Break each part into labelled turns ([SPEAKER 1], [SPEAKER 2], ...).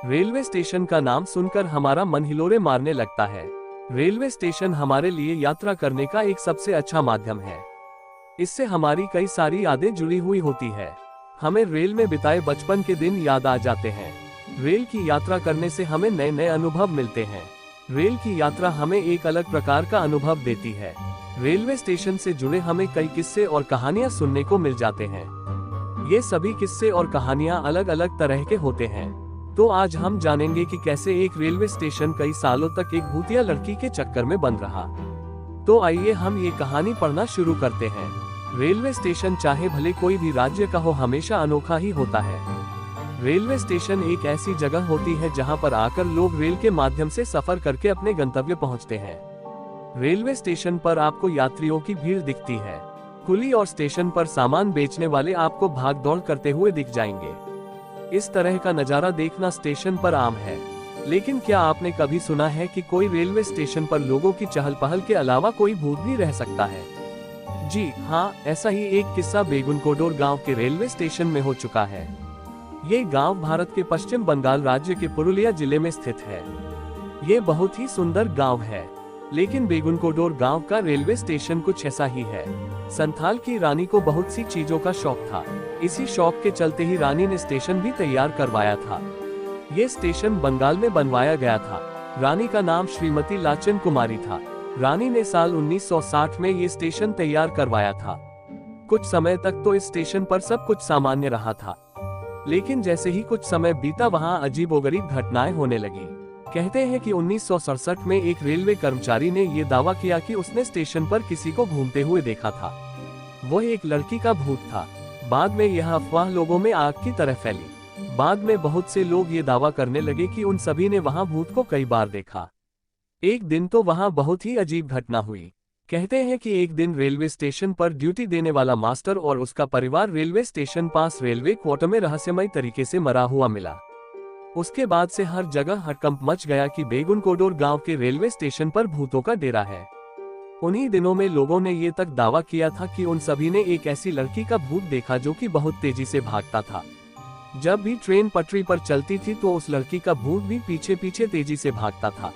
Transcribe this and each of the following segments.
[SPEAKER 1] Railway station का नाम सुनकर हमारा मन हिलोरे मारने लगता है। रेलवे स्टेशन हमारे लिए यात्रा करने का एक सबसे अच्छा माध्यम है। इससे हमारी कई सारी यादें जुड़ी हुई होती है। हमें रेल में बिताए बचपन के दिन याद आ जाते हैं। रेल की यात्रा करने से हमें नए नए अनुभव मिलते हैं। रेल की यात्रा हमें एक अलग प्रकार का अनुभव देती है। रेलवे स्टेशन से जुड़े हमें कई किस्से और कहानियां सुनने को मिल जाते हैं। ये सभी किस्से और कहानियां अलग अलग तरह के होते हैं। तो आज हम जानेंगे कि कैसे एक रेलवे स्टेशन कई सालों तक एक भूतिया लड़की के चक्कर में बंद रहा। तो आइए हम ये कहानी पढ़ना शुरू करते हैं। रेलवे स्टेशन चाहे भले कोई भी राज्य का हो, हमेशा अनोखा ही होता है। रेलवे स्टेशन एक ऐसी जगह होती है जहां पर आकर लोग रेल के माध्यम से सफर करके अपने गंतव्य पहुंचते हैं। रेलवे स्टेशन पर आपको यात्रियों की भीड़ दिखती है। कुली और स्टेशन पर सामान बेचने वाले आपको भाग दौड़ करते हुए दिख जाएंगे। इस तरह का नजारा देखना स्टेशन पर आम है। लेकिन क्या आपने कभी सुना है कि कोई रेलवे स्टेशन पर लोगों की चहल पहल के अलावा कोई भूत भी रह सकता है? जी हाँ, ऐसा ही एक किस्सा बेगुनकोडोर गांव के रेलवे स्टेशन में हो चुका है। ये गांव भारत के पश्चिम बंगाल राज्य के पुरुलिया जिले में स्थित है। ये बहुत ही सुंदर गांव है। लेकिन बेगुनकोडोर गांव का रेलवे स्टेशन कुछ ऐसा ही है। संथाल की रानी को बहुत सी चीजों का शौक था। इसी शौक के चलते ही रानी ने स्टेशन भी तैयार करवाया था। ये स्टेशन बंगाल में बनवाया गया था। रानी का नाम श्रीमती लाचन कुमारी था। रानी ने साल 1960 में ये स्टेशन तैयार करवाया था। कुछ समय तक तो इस स्टेशन पर सब कुछ सामान्य रहा था। लेकिन जैसे ही कुछ समय बीता, वहाँ अजीबोगरीब घटनाएं होने लगी। कहते हैं कि 1967 में एक रेलवे कर्मचारी ने ये दावा किया कि उसने स्टेशन पर किसी को घूमते हुए देखा था। वो एक लड़की का भूत था। बाद में यह अफवाह लोगों में आग की तरह फैली। बाद में बहुत से लोग ये दावा करने लगे कि उन सभी ने वहां भूत को कई बार देखा। एक दिन तो वहां बहुत ही अजीब घटना हुई। कहते हैं कि एक दिन रेलवे स्टेशन पर ड्यूटी देने वाला मास्टर और उसका परिवार रेलवे स्टेशन पास रेलवे क्वार्टर में रहस्यमय तरीके से मरा हुआ मिला। उसके बाद से हर जगह हड़कंप मच गया कि बेगुनकोडोर गांव के रेलवे स्टेशन पर भूतों का डेरा है। उन्हीं दिनों में लोगों ने ये तक दावा किया था कि उन सभी ने एक ऐसी लड़की का भूत देखा जो कि बहुत तेजी से भागता था। जब भी ट्रेन पटरी पर चलती थी तो उस लड़की का भूत भी पीछे पीछे तेजी से भागता था।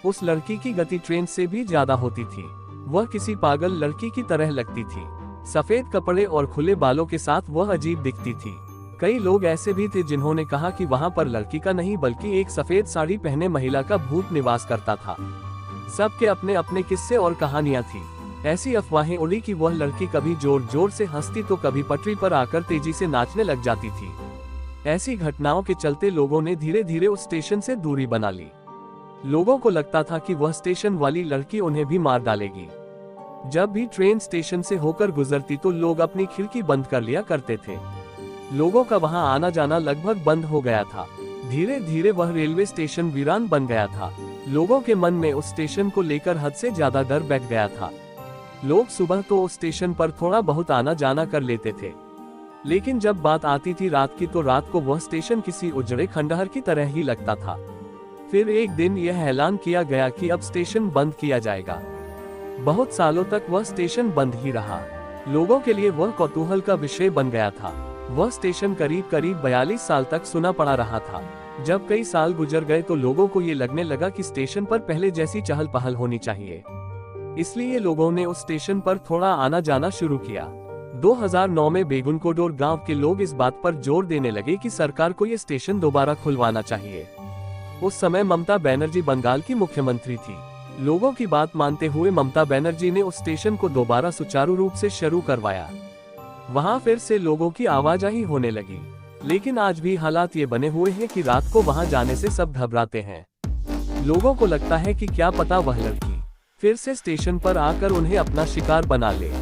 [SPEAKER 1] उस लड़की की गति ट्रेन से भी ज्यादा होती थी। वह किसी पागल लड़की की तरह लगती थी। सफेद कपड़े और खुले बालों के साथ वह अजीब दिखती थी। कई लोग ऐसे भी थे जिन्होंने कहा कि वहां पर लड़की का नहीं बल्कि एक सफेद साड़ी पहने महिला का भूत निवास करता था। सबके अपने अपने किस्से और कहानियां थी। ऐसी अफवाहें उड़ी कि वह लड़की कभी जोर जोर से हंसती तो कभी पटरी पर आकर तेजी से नाचने लग जाती थी। ऐसी घटनाओं के चलते लोगों ने धीरे धीरे उस स्टेशन से दूरी बना ली। लोगों को लगता था कि वह स्टेशन वाली लड़की उन्हें भी मार डालेगी। जब भी ट्रेन स्टेशन से होकर गुजरती तो लोग अपनी खिड़की बंद कर लिया करते थे। लोगों का वहां आना जाना लगभग बंद हो गया था। धीरे धीरे वह रेलवे स्टेशन वीरान बन गया था। लोगों के मन में उस स्टेशन को लेकर हद से ज्यादा डर बैठ गया था। लोग सुबह तो उस स्टेशन पर थोड़ा बहुत आना जाना कर लेते थे, लेकिन जब बात आती थी रात की तो रात को वह स्टेशन किसी उजड़े खंडहर की तरह ही लगता था। फिर एक दिन यह ऐलान किया गया कि अब स्टेशन बंद किया जाएगा। बहुत सालों तक वह स्टेशन बंद ही रहा। लोगों के लिए वह कौतूहल का विषय बन गया था। वह स्टेशन करीब 42 साल तक सुना पड़ा रहा था। जब कई साल गुजर गए तो लोगों को ये लगने लगा कि स्टेशन पर पहले जैसी चहल पहल होनी चाहिए। इसलिए लोगों ने उस स्टेशन पर थोड़ा आना जाना शुरू किया। 2009 में बेगुनकोडोर गांव के लोग इस बात पर जोर देने लगे कि सरकार को ये स्टेशन दोबारा खुलवाना चाहिए। उस समय ममता बनर्जी बंगाल की मुख्यमंत्री थी। लोगों की बात मानते हुए ममता बनर्जी ने उस स्टेशन को दोबारा सुचारू रूप से शुरू करवाया। वहां फिर से लोगों की आवाजाही होने लगी। लेकिन आज भी हालात ये बने हुए हैं कि रात को वहां जाने से सब घबराते हैं। लोगों को लगता है कि क्या पता वह लड़की फिर से स्टेशन पर आकर उन्हें अपना शिकार बना ले।